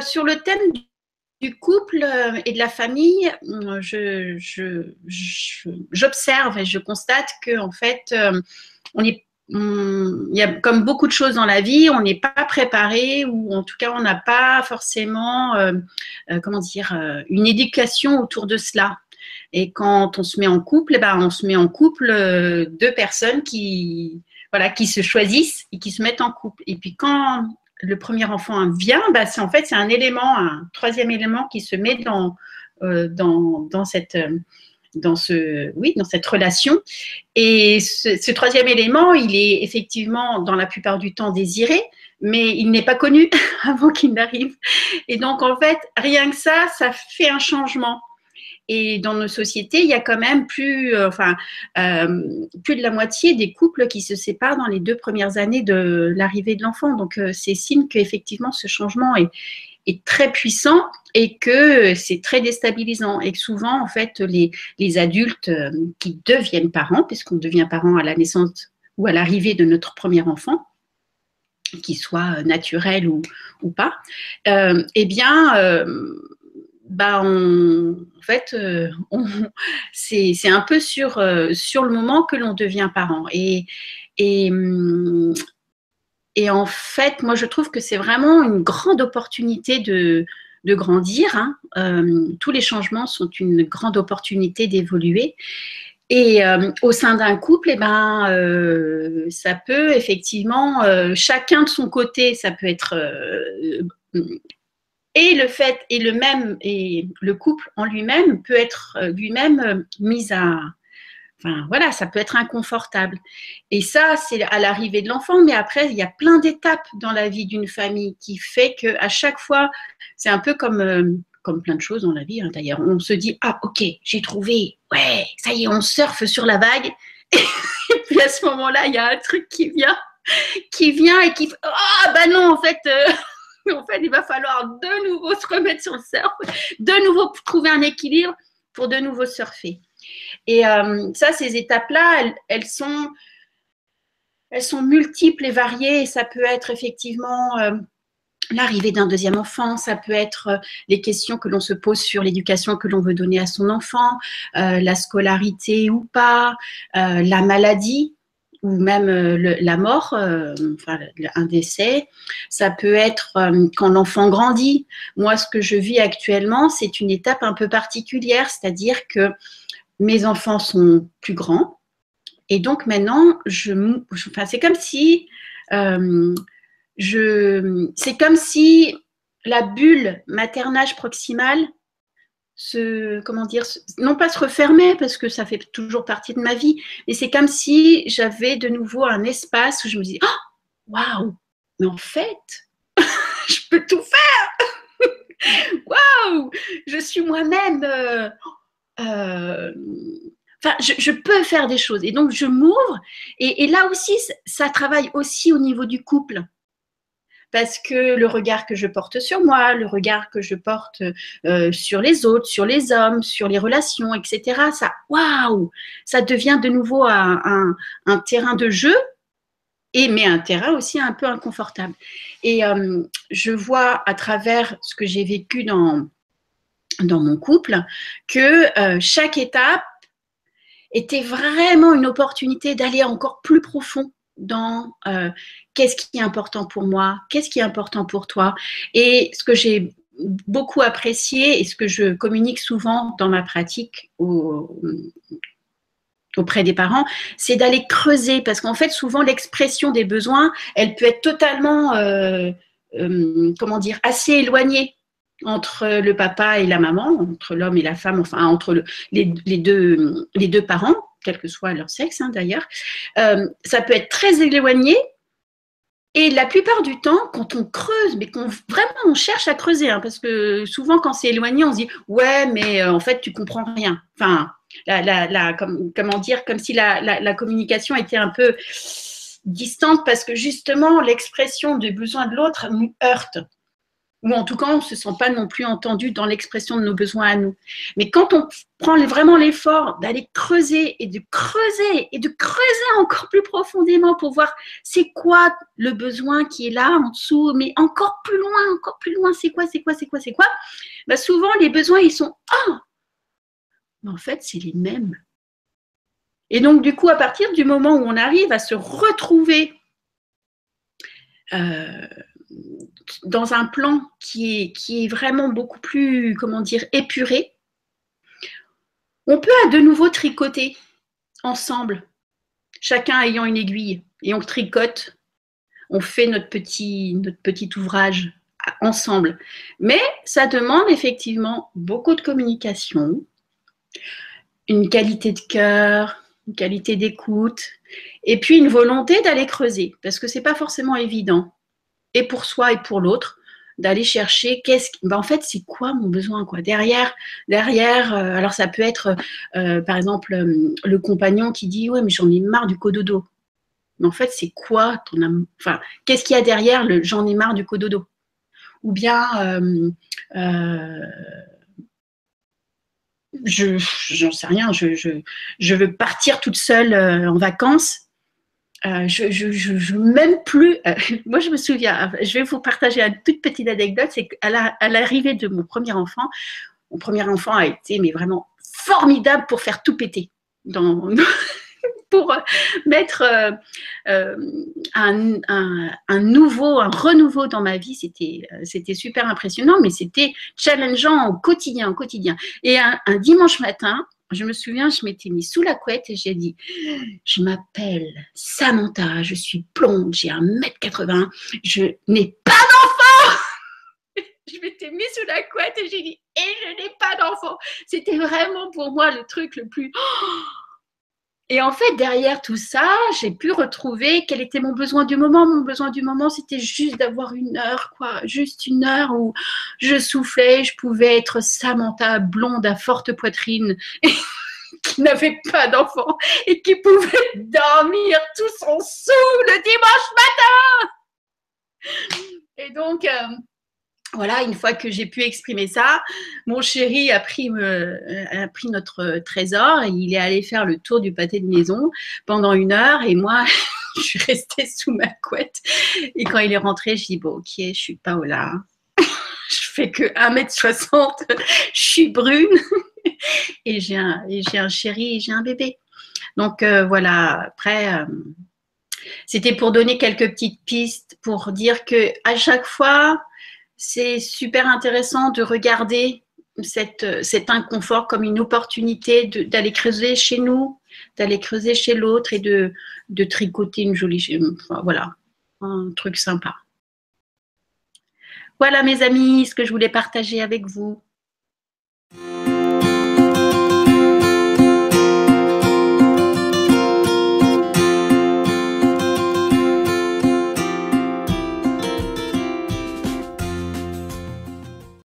sur le thème du couple et de la famille, j'observe et je constate que en fait, il y a comme beaucoup de choses dans la vie, on n'est pas préparé ou en tout cas on n'a pas forcément, comment dire, une éducation autour de cela. Et quand on se met en couple, eh ben, on se met en couple deux personnes qui, voilà, qui se choisissent et qui se mettent en couple. Et puis quand le premier enfant vient, bah, en fait, c'est un élément, un troisième élément qui se met dans cette, dans cette relation. Et ce troisième élément, il est effectivement, dans la plupart du temps, désiré, mais il n'est pas connu avant qu'il n'arrive. Et donc, en fait, rien que ça fait un changement. Et dans nos sociétés, il y a quand même plus de la moitié des couples qui se séparent dans les 2 premières années de l'arrivée de l'enfant. Donc, c'est signe qu'effectivement, ce changement est très puissant et que c'est très déstabilisant. Et que souvent, en fait, les adultes qui deviennent parents, puisqu'on devient parent à la naissance ou à l'arrivée de notre premier enfant, qu'il soit naturel ou pas, c'est un peu sur le moment que l'on devient parent. Et en fait, moi, je trouve que c'est vraiment une grande opportunité de grandir. Tous les changements sont une grande opportunité d'évoluer. Et au sein d'un couple, ça peut effectivement, chacun de son côté, ça peut être et le couple en lui-même peut être lui-même mis à, enfin voilà, ça peut être inconfortable. Et ça, c'est à l'arrivée de l'enfant, mais après, il y a plein d'étapes dans la vie d'une famille qui fait qu'à chaque fois, c'est un peu comme plein de choses dans la vie, hein, d'ailleurs. On se dit, ah ok, j'ai trouvé, ouais, ça y est, on surfe sur la vague. Et puis à ce moment-là, il y a un truc qui vient et qui fait, ah bah non, en fait, il va falloir de nouveau se remettre sur le surf, de nouveau trouver un équilibre pour de nouveau surfer. Et ça, ces étapes-là, elles sont multiples et variées. Et ça peut être effectivement l'arrivée d'un deuxième enfant, ça peut être les questions que l'on se pose sur l'éducation que l'on veut donner à son enfant, la scolarité ou pas, la maladie ou même la mort, un décès. Ça peut être quand l'enfant grandit. Moi, ce que je vis actuellement, c'est une étape un peu particulière, c'est-à-dire que mes enfants sont plus grands et donc maintenant, c'est comme si c'est comme si la bulle maternage proximale non pas se refermait parce que ça fait toujours partie de ma vie, mais c'est comme si j'avais de nouveau un espace où je me dis, oh, waouh, mais en fait, je peux tout faire. Waouh, je suis moi-même. Je peux faire des choses. Et donc, je m'ouvre. Et là aussi, ça travaille aussi au niveau du couple. Parce que le regard que je porte sur moi, le regard que je porte sur les autres, sur les hommes, sur les relations, etc., waouh, ça devient de nouveau un terrain de jeu, mais un terrain aussi un peu inconfortable. Et je vois à travers ce que j'ai vécu dans mon couple que chaque étape était vraiment une opportunité d'aller encore plus profond dans qu'est-ce qui est important pour moi, qu'est-ce qui est important pour toi. Et ce que j'ai beaucoup apprécié et ce que je communique souvent dans ma pratique auprès des parents, c'est d'aller creuser, parce qu'en fait, souvent, l'expression des besoins, elle peut être totalement, assez éloignée entre le papa et la maman, entre l'homme et la femme, enfin, entre les deux parents, quel que soit leur sexe, hein, d'ailleurs. Ça peut être très éloigné. Et la plupart du temps, quand on creuse, mais vraiment on cherche à creuser, hein, parce que souvent quand c'est éloigné, on se dit ouais, mais en fait tu comprends rien. Enfin, comme si la communication était un peu distante, parce que justement l'expression du besoin de l'autre nous heurte. ou en tout cas, on ne se sent pas non plus entendu dans l'expression de nos besoins à nous. Mais quand on prend vraiment l'effort d'aller creuser et de creuser et de creuser encore plus profondément pour voir c'est quoi le besoin qui est là en dessous, mais encore plus loin, c'est quoi, bah souvent les besoins, ils sont mais en fait, c'est les mêmes. Et donc, du coup, à partir du moment où on arrive à se retrouver dans un plan qui est vraiment beaucoup plus, comment dire, épuré, on peut de nouveau tricoter ensemble, chacun ayant une aiguille, et on tricote, on fait notre petit ouvrage ensemble. Mais ça demande effectivement beaucoup de communication, une qualité de cœur, une qualité d'écoute, et puis une volonté d'aller creuser, parce que c'est pas forcément évident, et pour soi et pour l'autre, d'aller chercher en fait c'est quoi mon besoin quoi derrière alors ça peut être par exemple le compagnon qui dit ouais mais j'en ai marre du cododo, mais en fait c'est quoi qu'est-ce qu'il y a derrière le j'en ai marre du cododo, ou bien j'en sais rien, je veux partir toute seule en vacances. Je même plus. Moi, je me souviens. Je vais vous partager une toute petite anecdote. C'est qu'à l'arrivée de mon premier enfant a été mais vraiment formidable pour faire tout péter, pour mettre un renouveau dans ma vie. C'était super impressionnant, mais c'était challengeant au quotidien. Et un dimanche matin, je me souviens, je m'étais mis sous la couette et j'ai dit « Je m'appelle Samantha, je suis blonde, j'ai 1m80, je n'ai pas d'enfant !» Je m'étais mis sous la couette et j'ai dit « Et je n'ai pas d'enfant !» C'était vraiment pour moi le truc le plus… Et en fait, derrière tout ça, j'ai pu retrouver quel était mon besoin du moment. Mon besoin du moment, c'était juste d'avoir une heure, quoi. Juste une heure où je soufflais, je pouvais être Samantha, blonde à forte poitrine, qui n'avait pas d'enfant et qui pouvait dormir tout son sou le dimanche matin. Et donc… voilà, une fois que j'ai pu exprimer ça, mon chéri a pris notre trésor et il est allé faire le tour du pâté de maison pendant 1 heure et moi, je suis restée sous ma couette. Et quand il est rentré, je dis bon, ok, je suis Paola, je fais que 1m60, je suis brune et j'ai un chéri et j'ai un bébé. Donc voilà, après, c'était pour donner quelques petites pistes pour dire que à chaque fois, c'est super intéressant de regarder cet inconfort comme une opportunité d'aller creuser chez nous, d'aller creuser chez l'autre et de tricoter une jolie… Enfin, voilà, un truc sympa. Voilà mes amis, ce que je voulais partager avec vous.